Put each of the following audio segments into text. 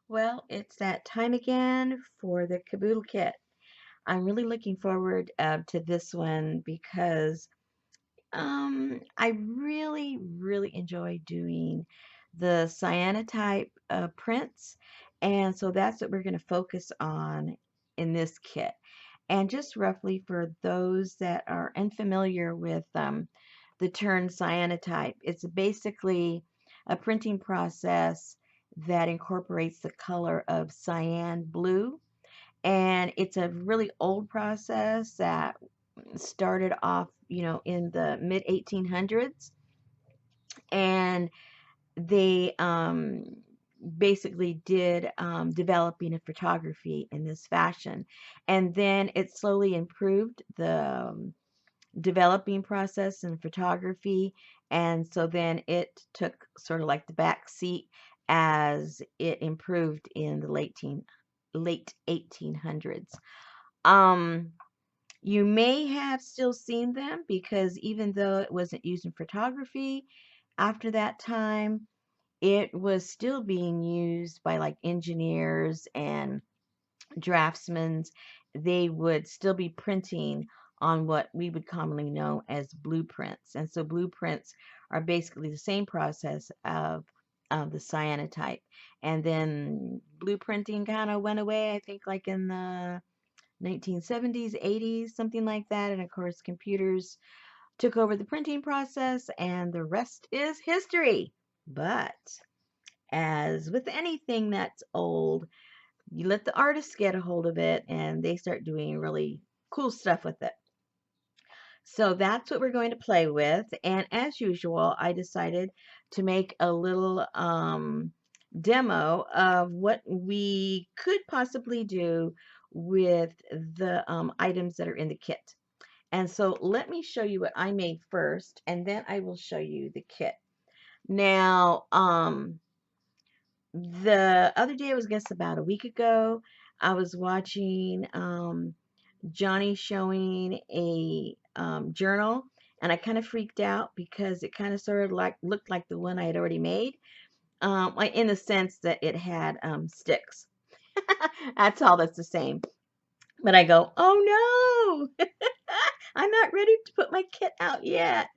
Well, it's that time again for the Caboodle Kit. I'm really looking forward to this one because I really enjoy doing the cyanotype prints, and so that's what we're going to focus on in this kit. And just roughly for those that are unfamiliar with the term cyanotype, it's basically a printing process that incorporates the color of cyan blue. And it's a really old process that started off, in the mid 1800s. And they basically did developing of photography in this fashion. And then it slowly improved the developing process in photography. And so then it took sort of like the back seat as it improved in the late 1800s. Um, you may have still seen them because even though it wasn't used in photography after that time, it was still being used by like engineers and draftsmen. They would still be printing on what we would commonly know as blueprints. And so blueprints are basically the same process of the cyanotype. And then blueprinting kind of went away, I think, like in the 1970s, 80s, something like that. And of course, computers took over the printing process, and the rest is history. But as with anything that's old, you let the artists get a hold of it and they start doing really cool stuff with it. So that's what we're going to play with. And as usual, I decided to make a little demo of what we could possibly do with the items that are in the kit. And so let me show you what I made first, and then I will show you the kit. Now, the other day, I was guess about a week ago, I was watching Johnny showing a journal, and I kind of freaked out because it kind of sort of like looked like the one I had already made, like in the sense that it had sticks. That's all that's the same. But I go, oh no, I'm not ready to put my kit out yet.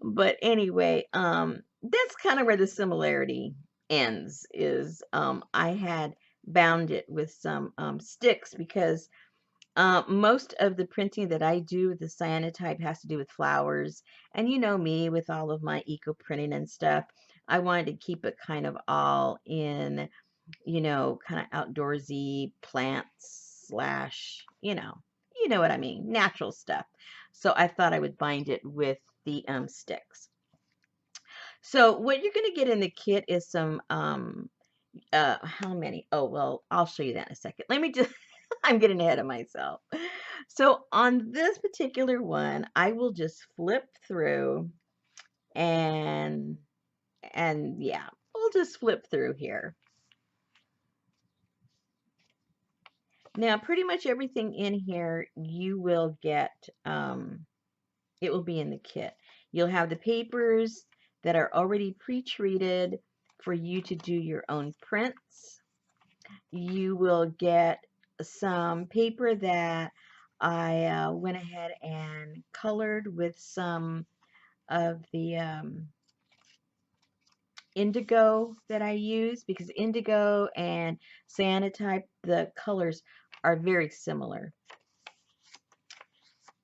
But anyway, that's kind of where the similarity ends is I had bound it with some sticks because most of the printing that I do with the cyanotype has to do with flowers. And you know me with all of my eco printing and stuff. I wanted to keep it kind of all in, kind of outdoorsy plants slash, you know what I mean, natural stuff. So I thought I would bind it with the sticks. So what you're going to get in the kit is some how many? Oh, well, I'll show you that in a second. Let me just I'm getting ahead of myself. So on this particular one, I will just flip through and yeah, we'll just flip through here. Now, pretty much everything in here you will get, it will be in the kit. You'll have the papers that are already pre-treated for you to do your own prints. You will get some paper that I went ahead and colored with some of the indigo that I use because indigo and cyanotype, the colors are very similar.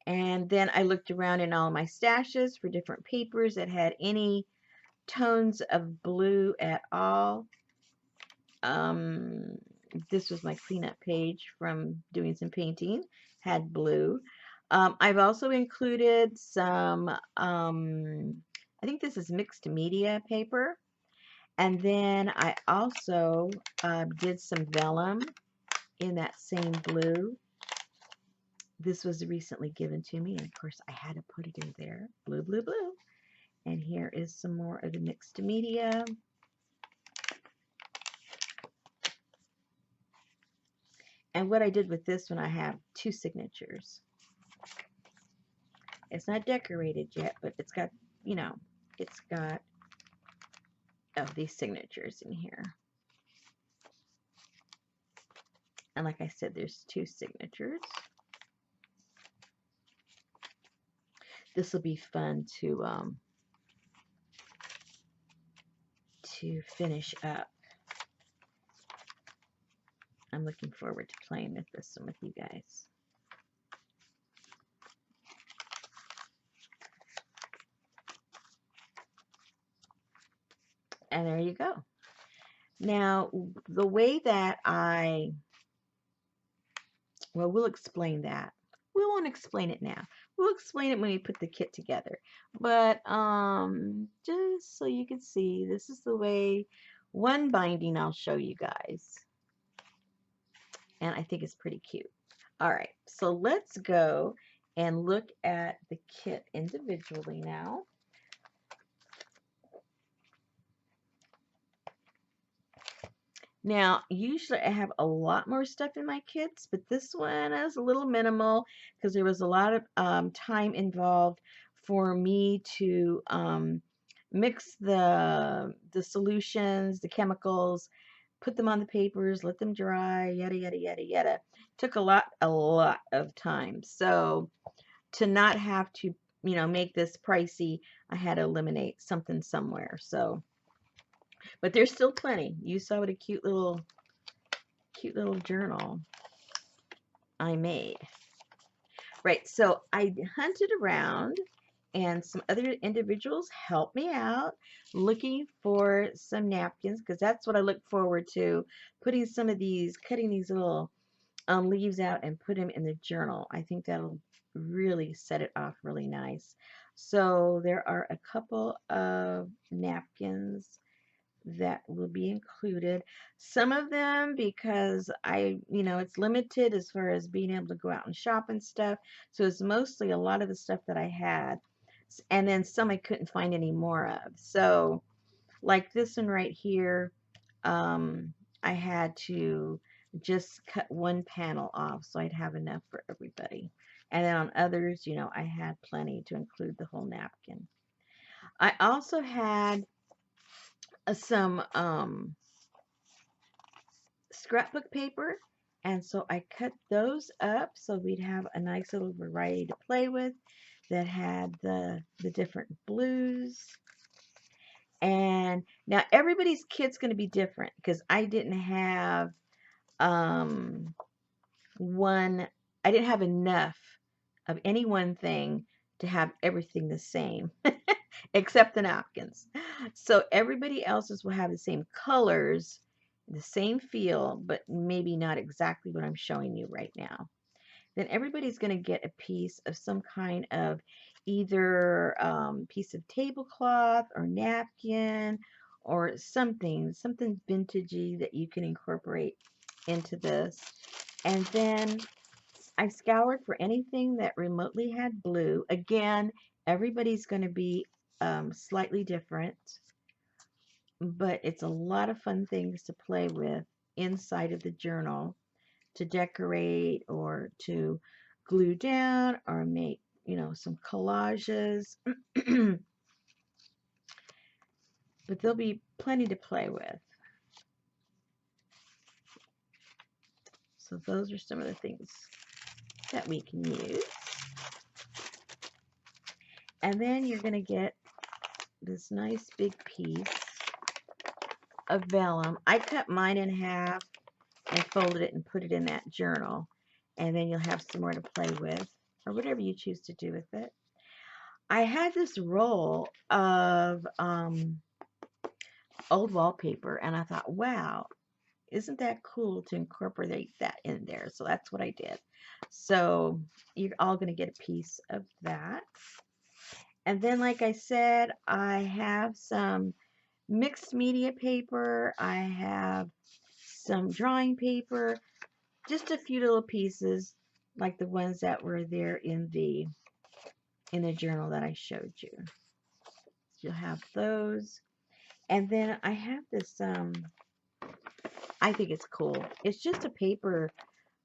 And then I looked around in all my stashes for different papers that had any tones of blue at all. Um, this was my cleanup page from doing some painting, had blue. I've also included some, I think this is mixed media paper. And then I also did some vellum in that same blue. This was recently given to me, and of course I had to put it in there. Blue, blue, blue. And here is some more of the mixed media. And what I did with this one, I have two signatures. It's not decorated yet, but it's got, it's got these signatures in here. And like I said, there's 2 signatures. This will be fun to finish up. I'm looking forward to playing with this one with you guys. And there you go. Now, the way that we'll explain that. We won't explain it now. We'll explain it when we put the kit together. But just so you can see, this is the way one binding I'll show you guys. And I think it's pretty cute. All right, so let's go and look at the kit individually now. Now, usually I have a lot more stuff in my kits, but this one is a little minimal because there was a lot of time involved for me to mix the solutions, the chemicals, put them on the papers, let them dry, yada, yada, yada, yada. Took a lot of time. So to not have to, make this pricey, I had to eliminate something somewhere. So, but there's still plenty. You saw what a cute little journal I made. Right, so I hunted around and some other individuals helped me out looking for some napkins because that's what I look forward to, putting some of these, cutting these little leaves out and put them in the journal. I think that'll really set it off really nice. So there are a couple of napkins that will be included. Some of them because it's limited as far as being able to go out and shop and stuff. So it's mostly a lot of the stuff that I had. And then some I couldn't find any more of. So like this one right here, I had to just cut one panel off so I'd have enough for everybody. And then on others, I had plenty to include the whole napkin. I also had some scrapbook paper, and so I cut those up so we'd have a nice little variety to play with that had the different blues. And now everybody's kit's going to be different because I didn't have I didn't have enough of any one thing to have everything the same except the napkins. So everybody else's will have the same colors, the same feel, but maybe not exactly what I'm showing you right now. Then everybody's going to get a piece of some kind of either piece of tablecloth or napkin or something vintagey that you can incorporate into this. And then I scoured for anything that remotely had blue. Again, everybody's going to be slightly different, but it's a lot of fun things to play with inside of the journal to decorate or to glue down or make, some collages. But there'll be plenty to play with. So those are some of the things that we can use. And then you're going to get this nice big piece of vellum. I cut mine in half and folded it and put it in that journal. And then you'll have some more to play with or whatever you choose to do with it. I had this roll of old wallpaper and I thought, wow, isn't that cool to incorporate that in there? So that's what I did. So you're all going to get a piece of that. And then, like I said, I have some mixed media paper. I have some drawing paper, just a few little pieces like the ones that were there in the journal that I showed you. So you'll have those. And then I have this, I think it's cool. It's just a paper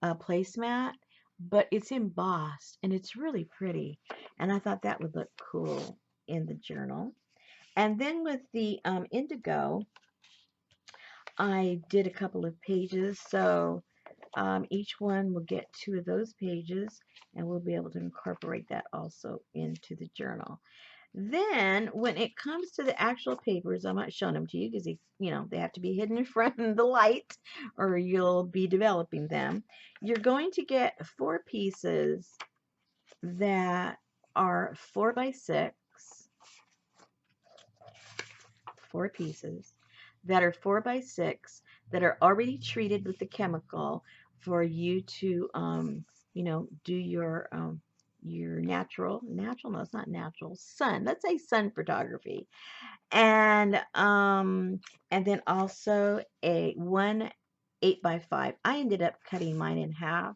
placemat, but it's embossed and it's really pretty. And I thought that would look cool in the journal. And then with the indigo, I did a couple of pages. So Each one will get 2 of those pages, and we'll be able to incorporate that also into the journal. Then, when it comes to the actual papers, I'm not showing them to you because they have to be hidden in front of the light, or you'll be developing them. You're going to get 4 pieces that are 4 by 6, 4 pieces that are 4 by 6 that are already treated with the chemical for you to, do your natural, no, it's not natural, sun. Let's say sun photography. And then also a 8 by 5. I ended up cutting mine in half.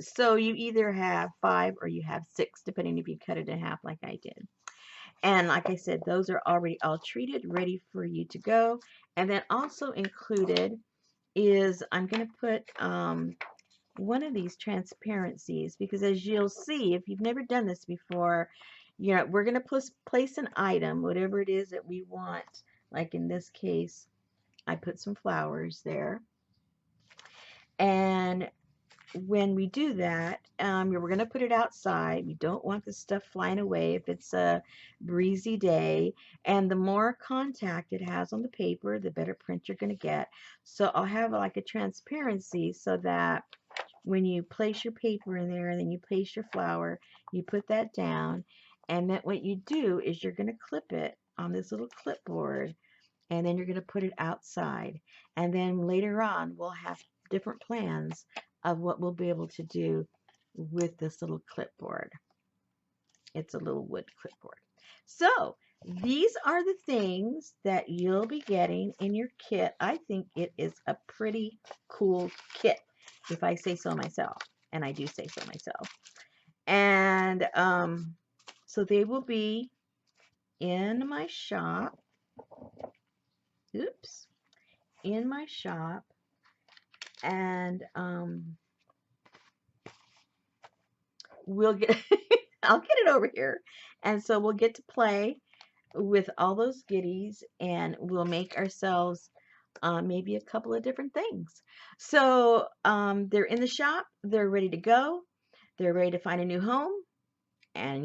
So you either have 5 or you have 6, depending if you cut it in half like I did. And like I said, those are already all treated, ready for you to go. And then also included is I'm going to put one of these transparencies, because as you'll see, if you've never done this before, we're going to place an item, whatever it is that we want. Like in this case, I put some flowers there. And when we do that, we're going to put it outside. We don't want the stuff flying away if it's a breezy day. And the more contact it has on the paper, the better print you're going to get. So I'll have like a transparency so that when you place your paper in there and then you place your flower, you put that down. And then what you do is you're going to clip it on this little clipboard, and then you're going to put it outside. And then later on, we'll have different plans of what we'll be able to do with this little clipboard. It's a little wood clipboard. So these are the things that you'll be getting in your kit. I think it is a pretty cool kit, if I say so myself. And I do say so myself. And so they will be in my shop. Oops. In my shop. And we'll get I'll get it over here. And so we'll get to play with all those goodies, and we'll make ourselves maybe a couple of different things. So they're in the shop, they're ready to go, they're ready to find a new home, and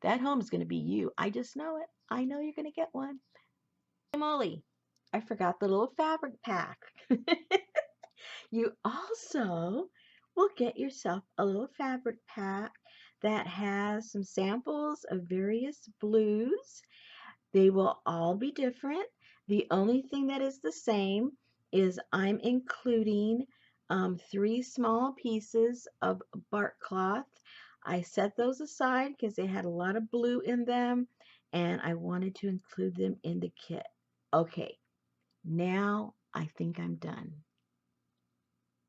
that home is going to be you. I just know it. I know you're going to get one. Hey, Molly, I forgot the little fabric pack. You also will get yourself a little fabric pack that has some samples of various blues. They will all be different. The only thing that is the same is I'm including 3 small pieces of bark cloth. I set those aside because they had a lot of blue in them, and I wanted to include them in the kit. Okay, now I think I'm done.